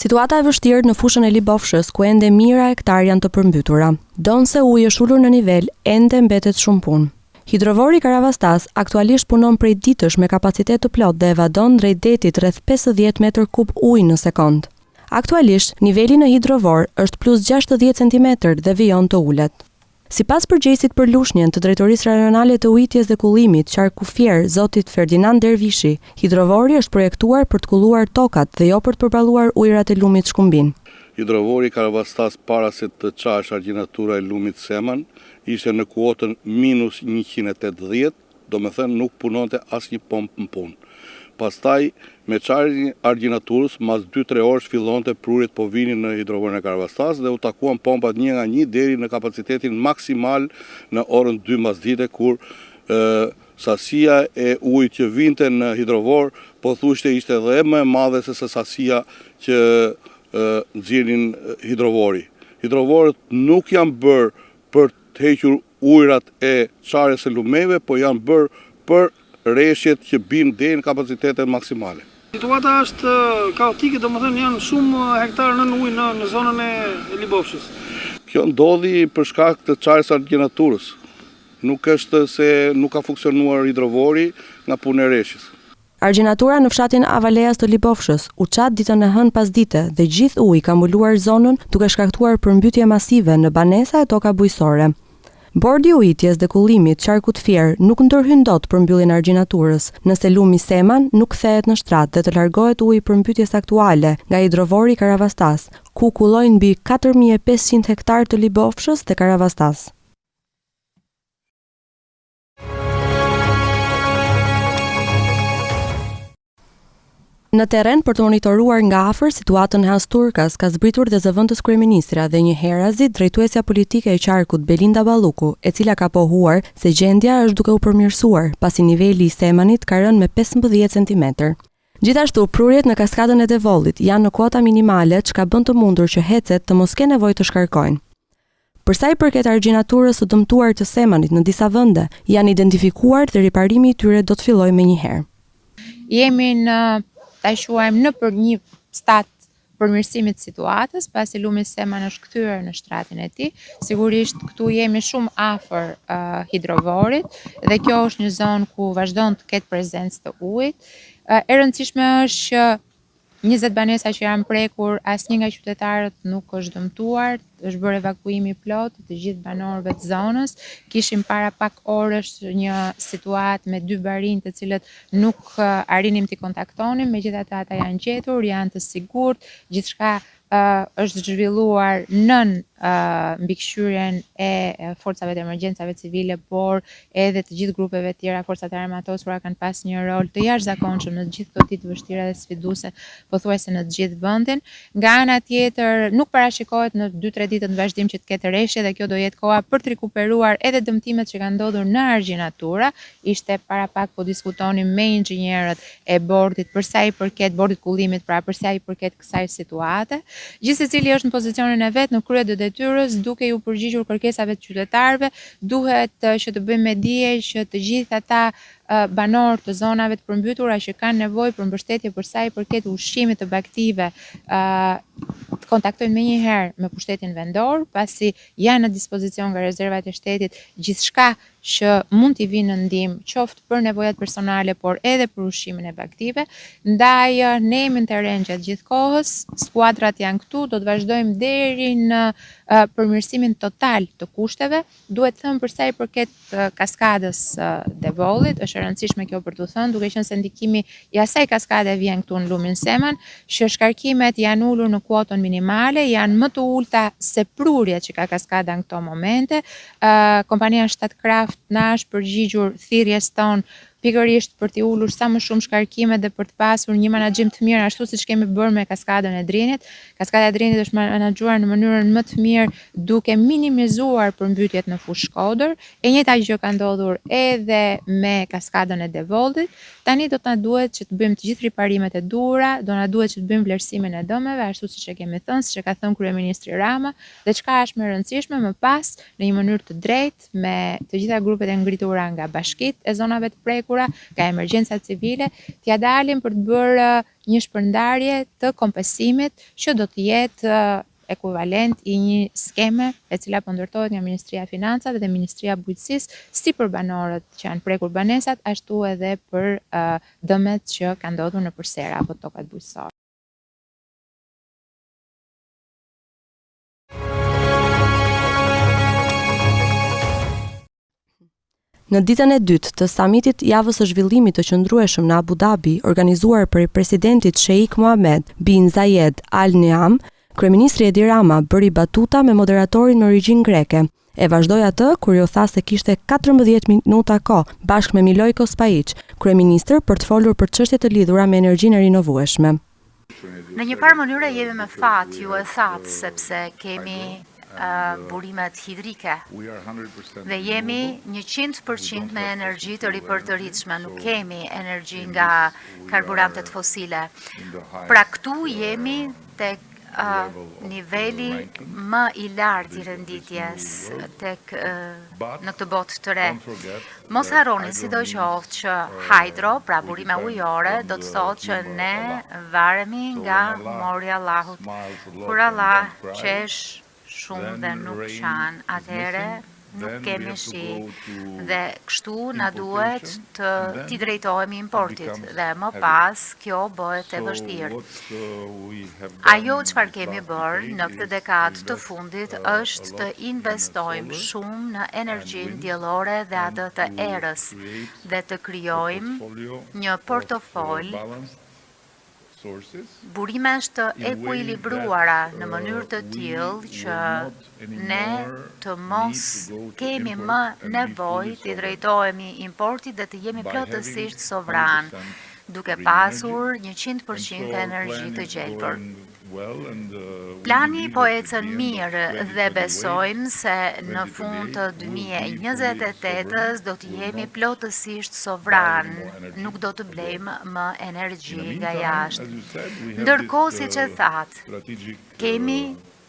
Situata e vështirë në fushën e Libofshës, ku ende mijëra hektar janë të përmbytura. Donse uji është ulur në nivel, ende mbetet shumë punë. Hidrovori Karavastas aktualisht punon prej ditësh me kapacitet të plot dhe evadon drejt detit rreth 50 metër kub ujë në sekond. Aktualisht, niveli në hidrovor është plus 60 cm dhe vijon të ulet. Sipas përgjegjësit për Lushnjën të Drejtorisë Rajonale të Ujitjes dhe Kullimit, Qarkufier, zotit Ferdinand Dervishi, hidrovori është projektuar për të kulluar tokat dhe jo për të përballuar ujërat e lumit Shkumbin. Hidrovori Karavastas para se të çash argjinatura e lumit Seman ishte në kuotën -180, do me thënë nuk punonte asnjë pompë në punë. Pastaj, me çarjen e argjinaturës, mas 2-3 orësh fillonte prurjet po vinin në hidrovorin e Karavastas dhe u takuan pompat një nga një deri në kapacitetin maksimal në orën 2 masdite, kur sasia e ujit që vinte në hidrovor pothuajse ishte edhe më e madhe se sasia që nxjerrin hidrovori. Hidrovorët nuk janë bërë për të hequr ujërat e çarjes së lumeve, po janë bërë për rreshjet që bin deri në kapacitetet maksimale. Situata është kaotike, domethënë janë shumë hektarë nën ujë në zonën e Libofshës. Kjo ndodhi për shkak të çarjes së argjinaturës. Nuk është se nuk ka funksionuar hidrovori nga puna e rreshjes. Argjinatura në fshatin Avaleas të Libofshës u çat ditën e hënë pas dite dhe gjithë uji ka mbuluar zonën duke shkaktuar përmbytje masive në banesa e toka bujësore. Bordi i Ujitjes dhe Kullimit Qarkufier nuk ndërhyn dot për mbylljen e argjinaturës, nëse lumi Seman nuk kthehet në shtrat dhe të largohet uji përmbytjes aktuale nga hidrovori Karavastas, ku kullojnë mbi 4500 hektar të Libofshës dhe Karavastas. Në terren për të monitoruar nga afër situatën e Hasturkas ka zbritur dhe zëvendës kryeministra dhe një herazi drejtuesja politike e qarkut Belinda Balluku, e cila ka pohuar se gjendja është duke u përmirësuar pasi niveli i Semanit ka rënë me 15 cm. Gjithashtu, prurjet në kaskadën e Devollit janë në kuota minimale, çka bën të mundur që hecet të mos kenë nevojë të shkarkojnë. Për sa i përket argjinaturës së dëmtuar të Semanit në disa vende, janë identifikuar dhe riparimi i tyre do të fillojë menjëherë. Jemi në ta shuajmë në për një stat përmirësimit situatës, pasi lumi Seman është kthyer në shtratin e tij. Sigurisht këtu jemi shumë afër hidrovorit dhe kjo është një zonë ku vazhdon të ketë prezencë të ujit. E rëndësishme është që 20 banesa që janë prekur, asnjë nga qytetarët nuk është dëmtuar, është bërë evakuimi plot të gjithë banorëve të zonës. Kishim para pak orësh një situatë me 2 barinj të cilët nuk arrinim t'i kontaktonim, megjithatë ata janë gjetur, janë të sigurt, gjithçka është zhvilluar nën mbikëqyrjen e forcave të emergjencave civile, por edhe të gjithë grupeve tjera, forcat e armatosura kanë pas një rol të jashtëzakonshëm në të gjithë këto ditë të vështira dhe sfiduese, pothuajse në të gjithë vendin. Nga ana tjetër, nuk parashikohet në 2-3 ditë në vazhdim që të ketë rreshje dhe kjo do jetë koha për të rikuperuar edhe dëmtimet që kanë ndodhur në argjinatura. Ishte para pak po diskutonim me inxhinierët e bordit për sa i përket bordit kullimit, pra për sa i përket kësaj situate. Gjithsecili është në pozicionin e vet në krye të detyrës, duke ju përgjigjur kërkesave të qytetarëve, duhet që të bëjmë me dije që të gjithë ata banorë të zonave të përmbytura që kanë nevojë për mbështetje për sa i përket ushqimit të baktive, të kontaktojnë menjëherë me pushtetin vendor, pasi janë në dispozicion nga rezervat e shtetit gjithçka që mund t'i vinë në ndihmë, qoftë për nevojat personale, por edhe për ushqimin e baktive. Ndaj ne jemi në terren gjatë gjithë kohës, skuadrat janë këtu, do të vazhdojmë deri në përmirësimin total të kushteve. Duhet thënë për sa i përket kaskadës Devollit, është e rëndësishme kjo për t'u thënë, duke qenë se ndikimi i asaj kaskade vjen këtu në lumin Seman, që shkarkimet janë ulur në kuotën minimale, janë më të ulta se prurjet që ka kaskada në këto momente. Kompania Shtatkraft na është përgjigjur thirrjes tonë pikërisht për t'i ulur sa më shumë shkarkimet dhe për të pasur një menaxhim të mirë, ashtu siç kemi bërë me kaskadën e Drinit. Kaskada e Drinit është menaxhuar në mënyrën më të mirë duke minimizuar përmbytjet në fushë Shkodër. E njëjta gjë ka ndodhur edhe me kaskadën e Devollit. Tani do të na duhet që të bëjmë të gjithë riparimet e duhura, do na duhet që të bëjmë vlerësimin e dëmeve, ashtu siç e kemi thënë, siç e ka thënë kryeministri Rama, dhe çka është më e rëndësishme më pas në një mënyrë të drejtë me të gjitha grupet e ngritura nga bashkitë e zonave të prekur vdekura, nga emergjenca civile, t'ja dalin për të bërë një shpërndarje të kompensimit që do të jetë ekuivalent i një skeme e cila po ndërtohet nga Ministria e Financave dhe Ministria e Bujqësisë, si për banorët që janë prekur banesat, ashtu edhe për dëmet që kanë ndodhur në përsera apo tokat bujqësore. Në ditën e dytë të samitit javës së zhvillimit të qëndrueshëm në Abu Dhabi, organizuar për presidentit Sheikh Mohammed bin Zayed Al Nahyan, kryeministri Edi Rama bëri batuta me moderatorin me origjinë greke. E vazhdoi atë kur ju tha se kishte 14 minuta kohë bashkë me Miloj Kospajic, kryeministër, për të folur për çështje të lidhura me energjinë e rinovueshme. Në një farë mënyrë jemi me fat, ju e thatë, sepse kemi burimet hidrike dhe jemi 100% me energji të ripërtëritshme, nuk kemi energji nga karburantet fosile. Pra këtu jemi tek niveli më i lartë i renditjes tek në këtë botë të re. Mos harroni sidoqoftë që hydro, pra burime ujore, do të thotë që ne varemi nga mori Allahut. Kur Allah qesh shumë dhe nuk qanë, atëhere nuk kemi shi dhe kështu na duhet të t'i drejtohemi importit dhe më pas kjo bëhet e vështirë. Ajo çfarë kemi bërë në këtë dekadë të fundit është të investojmë shumë në energjinë diellore dhe atë të erës dhe të krijojmë një portofol burimesh të ekuilibruara në mënyrë të tillë që ne të mos kemi më nevojë të drejtohemi importit dhe të jemi plotësisht sovran, duke pasur 100% energji të gjelbër. Plani po ecën mirë dhe besojmë se në fund të 2028 do të jemi plotësisht sovran, nuk do të blejmë më energji nga jashtë. Ndërkohë, siç e thatë, kemi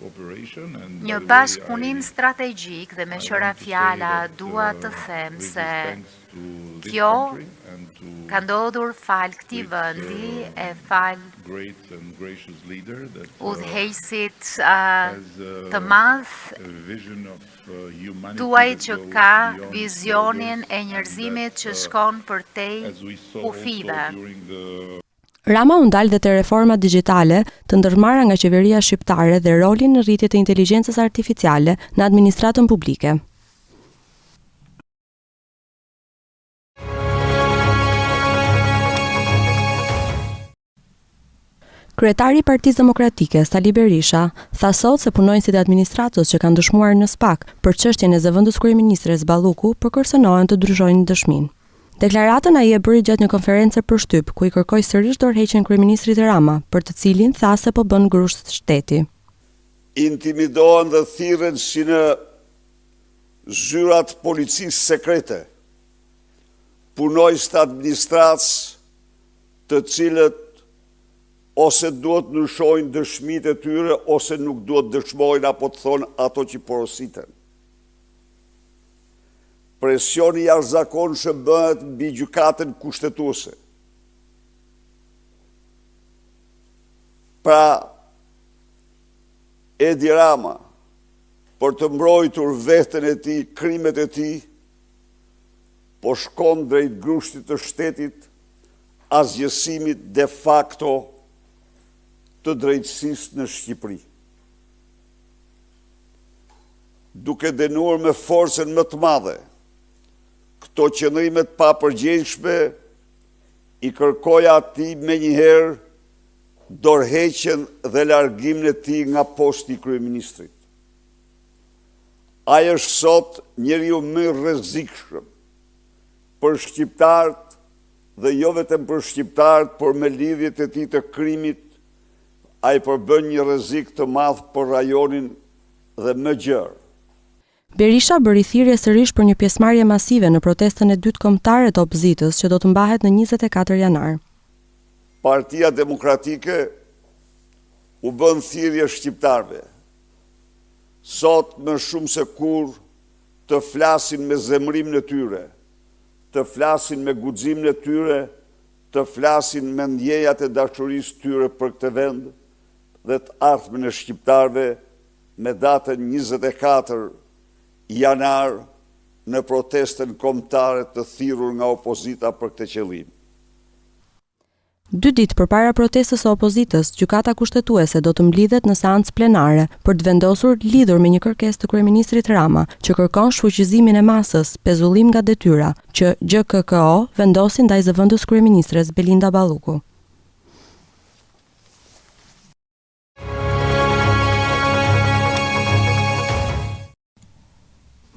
një bashkëpunim strategjik dhe me qëra fjala dua të them se kjo ka ndodhur fal këtij vendi e fal udhëheqësit të madh tuaj që ka vizionin e njerëzimit që shkon përtej kufive. Rama u ndal dhe te reformat digjitale të ndërmarra nga qeveria shqiptare dhe rolin në rritje të inteligjencës artificiale në administratën publike. Kryetari i Partisë Demokratike, Sali Berisha, tha sot se punonjësit e administratës që kanë dëshmuar në SPAK për çështjen e zëvendës kryeministres Balluku përkërcënohen të ndryshojnë dëshminë. Deklaratën ai e bëri gjatë një konference për shtyp, ku i kërkoi sërish dorëheqjen kryeministrit Rama, për të cilin tha se po bën grusht shteti. Intimidohen dhe thirren si në zyrat policisë sekrete, punojës të administratës të cilët ose duhet ndryshojnë dëshmitë e tyre, ose nuk duhet dëshmojnë apo të thonë ato që porositen. Presioni jashtëzakonshëm bëhet mbi gjykatën kushtetuese. Pra, Edi Rama, për të mbrojtur veten e tij, krimet e tij, po shkon drejt grushtit të shtetit, asgjësimit de facto të drejtësisë në Shqipëri. Duke dënuar me forcën më të madhe këto qëndrimet pa përgjegjshme, i kërkoja atij menjëherë dorëheqjen dhe largimin e tij nga posti i kryeministrit. Ai është sot njeriu më i rrezikshëm për shqiptarët dhe jo vetëm për shqiptarët, por me lidhjet e tij të krimit, ai përbën një rrezik të madh për rajonin dhe më gjerë. Berisha bëri thirrje sërish për një pjesëmarrje masive në protestën e dytë kombëtare të opozitës që do të mbahet në 24 janar. Partia Demokratike u bën thirrje shqiptarëve. Sot më shumë se kur të flasin me zemrimin e tyre të flasin me guximin e tyre, të flasin me ndjejat e dashurisë tyre për këtë vend dhe të ardhmen e shqiptarëve me datën 24 janar në protestën kombëtare të thirrur nga opozita për këtë qëllim. 2 ditë përpara protestës së opozitës, gjykata kushtetuese do të mblidhet në seancë plenare për të vendosur lidhur me një kërkesë të kryeministrit Rama, që kërkon shfuqizimin e masës, pezullim nga detyra, që GKKO vendosi ndaj zëvendës kryeministres Belinda Balluku.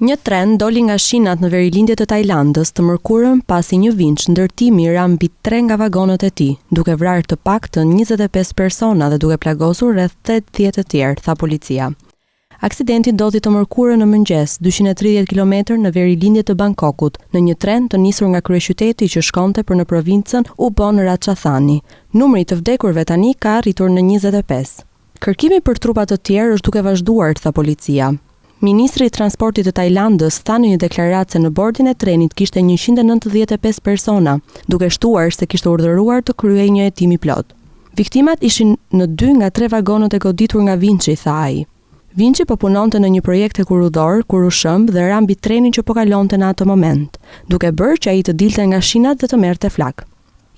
Një tren doli nga shinat në verilindje të Tajlandës të mërkurën pasi një vinç ndërtimi ra mbi 3 nga vagonët e tij, duke vrarë të paktën 25 persona dhe duke plagosur rreth 80 të tjerë, tha policia. Aksidenti ndodhi të mërkurën në mëngjes, 230 km në verilindje të Bangkokut, në një tren të nisur nga kryeqyteti që shkonte për në provincën Ubon Ratchathani. Numri të vdekurve tani ka arritur në 25. Kërkimi për trupa të tjerë është duke vazhduar, tha policia. Ministri i Transportit të Tajlandës tha në një deklaratë se në bordin e trenit kishte 195 persona, duke shtuar se kishte urdhëruar të kryej një hetim i plot. Viktimat ishin në 2 nga 3 vagonët e goditur nga vinçi, tha ai. Vinçi po punonte në një projekt hekurudor kur u shëmb dhe ra mbi trenin që po kalonte në atë moment, duke bërë që ai të dilte nga shinat dhe të merrte flak.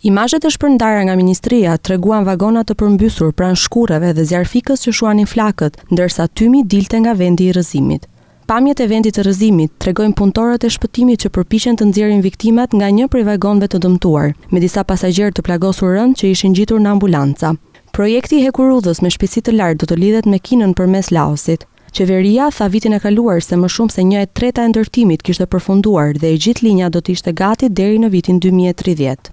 Imazhet e shpërndara nga ministria treguan vagona të përmbysur pranë shkurreve dhe zjarfikës që shuanin flakët, ndërsa tymi dilte nga vendi i rrëzimit. Pamjet e vendit të rrëzimit tregojnë punëtorët e shpëtimit që përpiqen të nxjerrin viktimat nga një prej vagonëve të dëmtuar, me disa pasagerë të plagosur rënd që ishin ngjitur në ambulanca. Projekti i hekurudhës me shpejtësi të lartë do të lidhet me Kinën përmes Laosit. Qeveria tha vitin e kaluar se më shumë se 1/3 e ndërtimit kishte përfunduar dhe e gjithë linja do të ishte gati deri në vitin 2030.